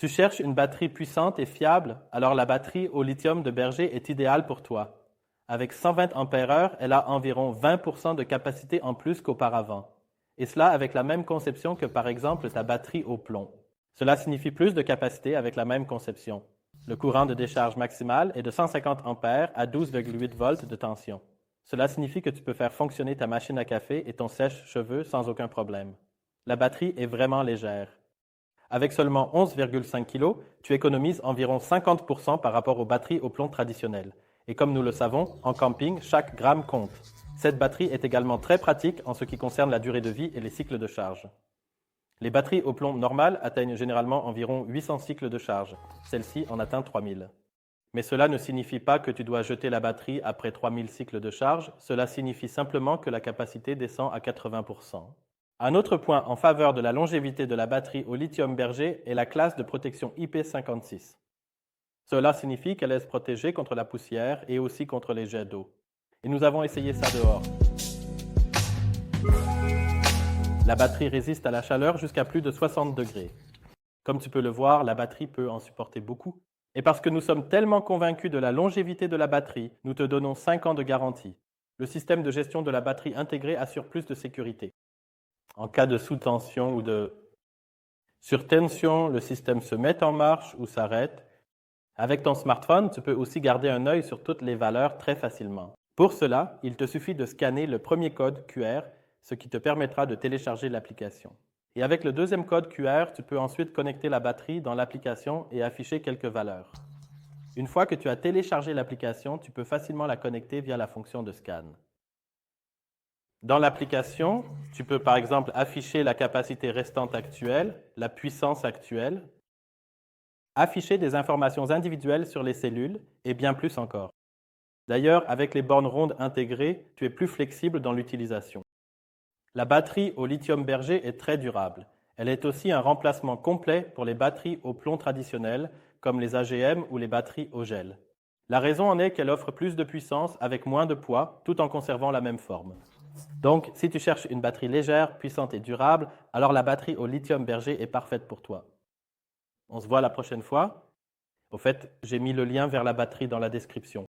Tu cherches une batterie puissante et fiable, alors la batterie au lithium de Berger est idéale pour toi. Avec 120 ampères-heure, elle a environ 20% de capacité en plus qu'auparavant. Et cela avec la même conception que par exemple ta batterie au plomb. Cela signifie plus de capacité avec la même conception. Le courant de décharge maximal est de 150 ampères à 12,8 volts de tension. Cela signifie que tu peux faire fonctionner ta machine à café et ton sèche-cheveux sans aucun problème. La batterie est vraiment légère. Avec seulement 11,5 kg, tu économises environ 50% par rapport aux batteries au plomb traditionnelles. Et comme nous le savons, en camping, chaque gramme compte. Cette batterie est également très pratique en ce qui concerne la durée de vie et les cycles de charge. Les batteries au plomb normales atteignent généralement environ 800 cycles de charge. Celle-ci en atteint 3000. Mais cela ne signifie pas que tu dois jeter la batterie après 3000 cycles de charge, cela signifie simplement que la capacité descend à 80%. Un autre point en faveur de la longévité de la batterie au lithium Berger est la classe de protection IP56. Cela signifie qu'elle est protégée contre la poussière et aussi contre les jets d'eau. Et nous avons essayé ça dehors. La batterie résiste à la chaleur jusqu'à plus de 60 degrés. Comme tu peux le voir, la batterie peut en supporter beaucoup. Et parce que nous sommes tellement convaincus de la longévité de la batterie, nous te donnons 5 ans de garantie. Le système de gestion de la batterie intégrée assure plus de sécurité. En cas de sous-tension ou de surtension, le système se met en marche ou s'arrête. Avec ton smartphone, tu peux aussi garder un œil sur toutes les valeurs très facilement. Pour cela, il te suffit de scanner le premier code QR, ce qui te permettra de télécharger l'application. Et avec le deuxième code QR, tu peux ensuite connecter la batterie dans l'application et afficher quelques valeurs. Une fois que tu as téléchargé l'application, tu peux facilement la connecter via la fonction de scan. Dans l'application, tu peux par exemple afficher la capacité restante actuelle, la puissance actuelle, afficher des informations individuelles sur les cellules et bien plus encore. D'ailleurs, avec les bornes rondes intégrées, tu es plus flexible dans l'utilisation. La batterie au lithium Berger est très durable. Elle est aussi un remplacement complet pour les batteries au plomb traditionnelles, comme les AGM ou les batteries au gel. La raison en est qu'elle offre plus de puissance avec moins de poids, tout en conservant la même forme. Donc, si tu cherches une batterie légère, puissante et durable, alors la batterie au lithium Berger est parfaite pour toi. On se voit la prochaine fois. Au fait, j'ai mis le lien vers la batterie dans la description.